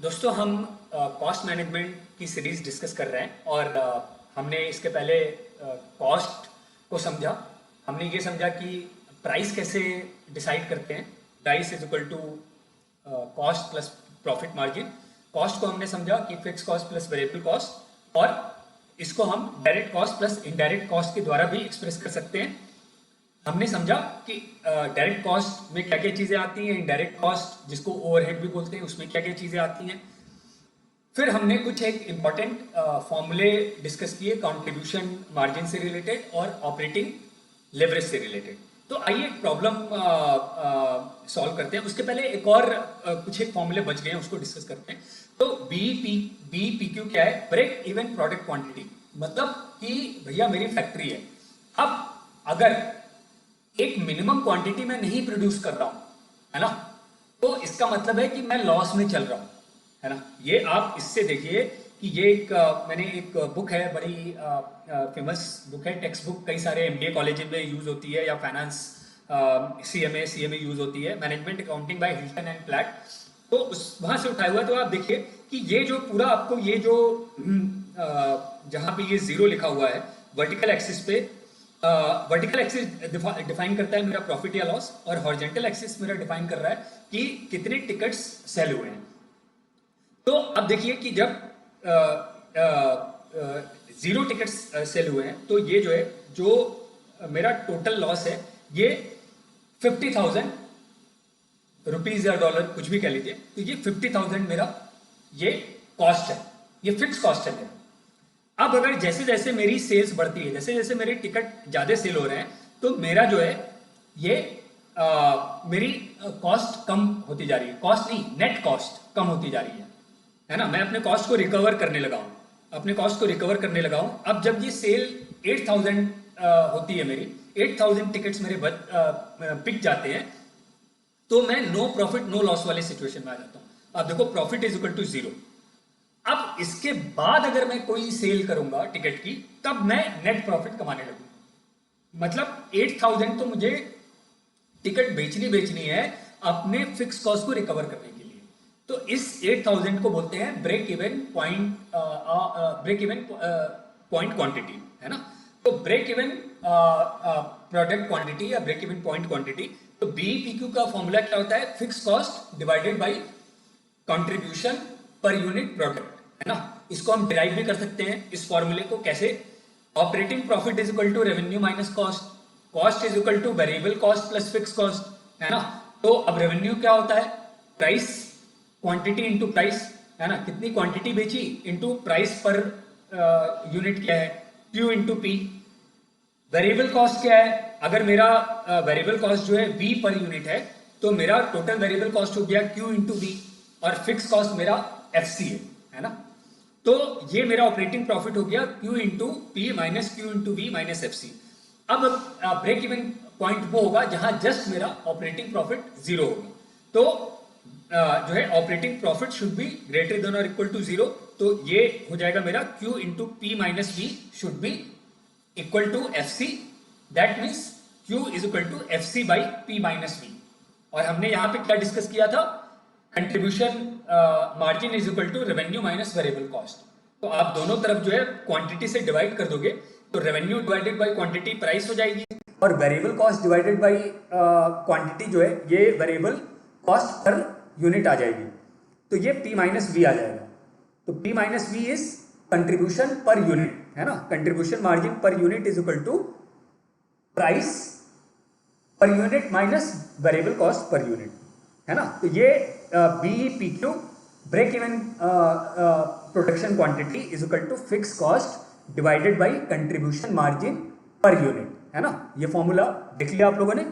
दोस्तों हम cost management की सीरीज डिस्कस कर रहे हैं और हमने इसके पहले कॉस्ट को समझा। हमने ये समझा कि प्राइस कैसे डिसाइड करते हैं। Price is equal to cost plus profit margin. Cost को हमने समझा कि fix cost plus variable cost, और इसको हम direct cost plus indirect cost के द्वारा भी एक्सप्रेस कर सकते हैं। हमने समझा कि डायरेक्ट कॉस्ट में क्या क्या चीजें आती हैं, इनडायरेक्ट कॉस्ट जिसको ओवरहेड भी बोलते हैं उसमें क्या क्या चीजें आती हैं। फिर हमने कुछ एक इम्पॉर्टेंट फॉर्मूले डिस्कस किए कंट्रीब्यूशन मार्जिन से रिलेटेड और ऑपरेटिंग लेवरेज से रिलेटेड। तो आइए एक प्रॉब्लम सॉल्व करते हैं। उसके पहले एक और कुछ एक फॉर्मूले बच गए हैं, उसको डिस्कस करते हैं। तो बी पी क्यू क्या है? Break even product quantity. मतलब कि भैया मेरी फैक्ट्री है, अब अगर एक मिनिमम क्वांटिटी में नहीं प्रोड्यूस कर रहा हूं, है ना, तो इसका मतलब है कि मैं लॉस में चल रहा हूं, है ना। ये आप इससे देखिए कि ये एक मैंने एक बुक है, बड़ी फेमस बुक है, टेक्स्ट बुक, कई सारे एमबीए कॉलेज में यूज होती है, या फाइनेंस सीएमए यूज होती है, management accounting by Hilton and Platt. तो उस वहां से उठाया हुआ। तो आप देखिए कि ये जो पूरा आपको ये जो जहां पे ये जीरो लिखा हुआ है वर्टिकल एक्सिस पे, वर्टिकल एक्सिस डिफाइन करता है मेरा प्रॉफिट या लॉस, और हॉरिजॉन्टल एक्सिस मेरा डिफाइन कर रहा है कि कितने टिकट्स सेल हुए हैं। तो अब देखिए कि जब जीरो टिकट्स सेल हुए हैं, तो ये जो है, जो मेरा टोटल लॉस है, ये 50,000 रुपीज या डॉलर कुछ भी कह लीजिए। तो ये 50,000 मेरा ये कॉस्ट है, ये फिक्स कॉस्ट है मेरा। अब अगर जैसे जैसे मेरी सेल्स बढ़ती है, जैसे जैसे मेरे टिकट ज्यादा सेल हो रहे हैं, तो मेरा जो है ये मेरी कॉस्ट कम होती जा रही है। कॉस्ट नहीं, नेट कॉस्ट कम होती जा रही है ना। मैं अपने कॉस्ट को रिकवर करने लगा हूं, अपने कॉस्ट को रिकवर करने लगा हूं। अब जब ये सेल 8,000 होती है मेरी, 8,000 टिकट्स मेरे बिक जाते हैं, तो मैं नो प्रॉफिट नो लॉस वाले सिचुएशन में आ जाता हूं। अब देखो profit is equal to zero. अब इसके बाद अगर मैं कोई सेल करूंगा टिकट की, तब मैं नेट प्रॉफिट कमाने लगूंगा। मतलब 8,000 तो मुझे टिकट बेचनी है अपने फिक्स कॉस्ट को रिकवर करने के लिए। तो इस 8,000 को बोलते हैं break even point, break even point quantity, है ना। तो ब्रेक इवन प्रोडक्ट क्वांटिटी या ब्रेक इवन पॉइंट क्वांटिटी। तो बीपीक्यू का फॉर्मूला क्या होता है? Fix cost divided by contribution per unit product, है ना। इसको हम डिराइव भी कर सकते हैं इस फॉर्मूले को। कैसे? Operating profit is equal to revenue minus cost, cost is equal to variable cost plus fix cost, है ना। तो अब रेवेन्यू क्या होता है? प्राइस, क्वांटिटी इंटू प्राइस, है ना। कितनी क्वांटिटी बेची इंटू प्राइस पर यूनिट क्या है, Q into P. Variable cost क्या है? अगर मेरा वेरिएबल कॉस्ट जो है वी पर यूनिट है, तो मेरा टोटल वेरिएबल कॉस्ट हो गया क्यू इंटू वी, और फिक्स कॉस्ट मेरा एफ सी है ना। तो ये मेरा ऑपरेटिंग प्रॉफिट हो गया Q into P minus Q into V minus F C. अब ब्रेक इवन पॉइंट वो होगा जहां जस्ट मेरा ऑपरेटिंग प्रॉफिट जीरो होगा। तो जो है operating profit should be greater than और इक्वल टू जीरो। तो ये हो जाएगा मेरा Q into P minus V should be equal to F C. That means Q is equal to F C by P minus V. और हमने यहां पे क्या डिस्कस किया था? Contribution margin is equal to revenue minus variable cost. तो आप दोनों तरफ जो है क्वांटिटी से डिवाइड कर दोगे, तो revenue divided by quantity price हो जाएगी, और variable cost divided by quantity जो है ये वेरिएबल कॉस्ट पर यूनिट आ जाएगी। तो ये पी माइनस वी आ जाएगा। तो P minus V is contribution per unit, है ना। Contribution margin per unit is equal to price per unit minus variable cost per unit, है ना। तो ये BPQ break even production quantity is equal to fix cost divided by contribution margin per unit, है ना। ये formula देख लिया आप लोगों ने।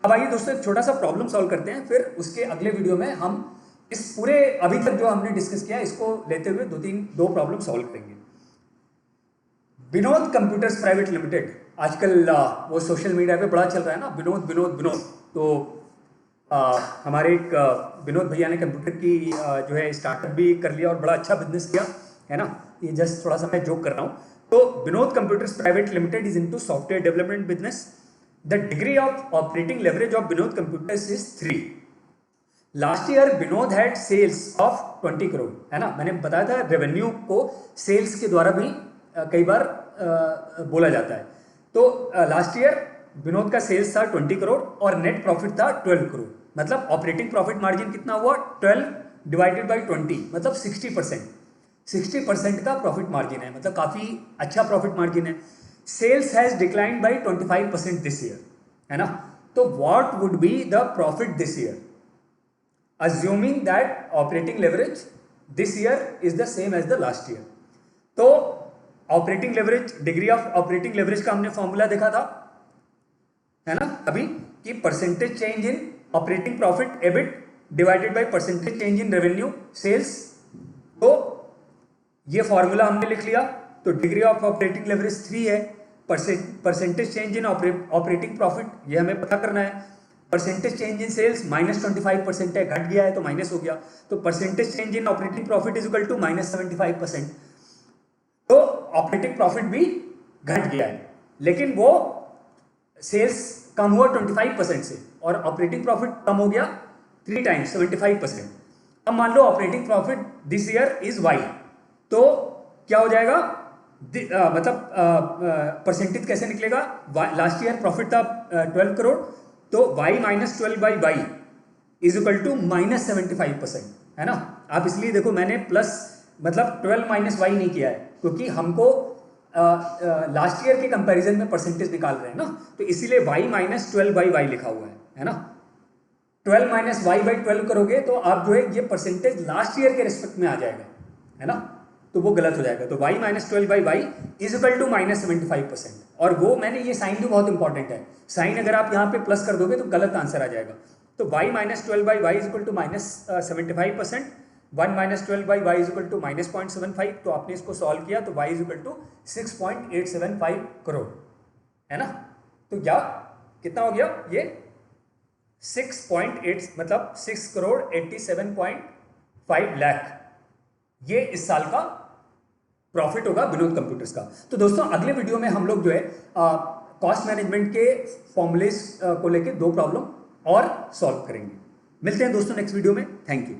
अब आइए दोस्तों एक छोटा सा प्रॉब्लम सॉल्व करते हैं, फिर उसके अगले वीडियो में हम इस पूरे अभी तक जो हमने डिस्कस किया इसको लेते हुए दो प्रॉब्लम सॉल्व करेंगे। विनोद कंप्यूटर्स प्राइवेट लिमिटेड, आजकल वो सोशल मीडिया पे बड़ा चल रहा है ना, विनोद विनोद विनोद। तो हमारे एक विनोद भैया ने कंप्यूटर की जो है स्टार्टअप भी कर लिया और बड़ा अच्छा बिजनेस किया, है ना। ये जस्ट थोड़ा सा मैं जोक कर रहा हूँ। तो Vinod computers private limited is into software development business. The degree of operating leverage of Vinod computers is 3। Last year Vinod had sales of 20 crore, है ना, मैंने बताया था रेवेन्यू को सेल्स के द्वारा भी कई बार बोला जाता है। तो लास्ट ईयर विनोद का सेल्स था 20 करोड़ और नेट प्रॉफिट था 12 करोड़, मतलब ऑपरेटिंग प्रॉफिट मार्जिन कितना हुआ, 12 डिवाइडेड बाई 20, मतलब 60%। 60% का प्रॉफिट मार्जिन है, मतलब काफी अच्छा प्रॉफिट मार्जिन है। Sales has declined by 25% this year, है ना, तो what would be the profit this year, assuming that operating leverage this year is the same as the last year। तो operating leverage, degree of operating leverage का हमने formula देखा था, है ना, अभी, कि percentage change in operating profit EBIT divided by percentage change in revenue sales. तो ये फॉर्मूला हमने लिख लिया। तो डिग्री ऑफ ऑपरेटिंग लेवरेज 3 है, percentage change in operating profit ये हमें पता करना है, परसेंटेज चेंज इन सेल्स -25% है, घट गया है तो माइनस हो गया, तो percentage change in operating profit is equal to -75%। तो ऑपरेटिंग प्रॉफिट भी घट गया है, लेकिन वो सेल्स कम हुआ 25% से और ऑपरेटिंग प्रॉफिट कम हो गया 3 टाइम्स 75%। अब मान लो operating profit this year is Y, तो क्या हो जाएगा, मतलब परसेंटेज कैसे निकलेगा, लास्ट ईयर प्रॉफिट था 12 करोड़, तो y minus 12 by y is equal to -75%, है ना। आप इसलिए देखो मैंने प्लस मतलब 12 माइनस वाई नहीं किया है, क्योंकि हमको लास्ट ईयर के कंपैरिजन में परसेंटेज निकाल रहे हैं ना, तो इसीलिए y माइनस 12 बाई वाई लिखा हुआ है ना। 12 माइनस वाई बाई 12 करोगे तो आप जो है ये परसेंटेज लास्ट ईयर के रिस्पेक्ट में आ जाएगा, है ना, तो वो गलत हो जाएगा। तो y minus 12 by y is equal to -75%, और वो मैंने ये साइन भी बहुत इंपॉर्टेंट है, साइन अगर आप यहाँ पे प्लस कर दोगे तो गलत आंसर आ जाएगा। तो y minus 12 by y is equal to -75%, 1 minus 12 by y is equal to -0.75, तो आपने इसको सॉल्व किया तो y is equal to 6.875 crore, है ना। तो क्या कितना हो गया ये 6.8 मतलब 6 करोड़ 87.5 लाख, ये इस साल का प्रॉफिट होगा विनोद कंप्यूटर्स का। तो दोस्तों अगले वीडियो में हम लोग जो है कॉस्ट मैनेजमेंट के फॉर्मूलेस को लेके 2 प्रॉब्लम और सॉल्व करेंगे। मिलते हैं दोस्तों नेक्स्ट वीडियो में, थैंक यू।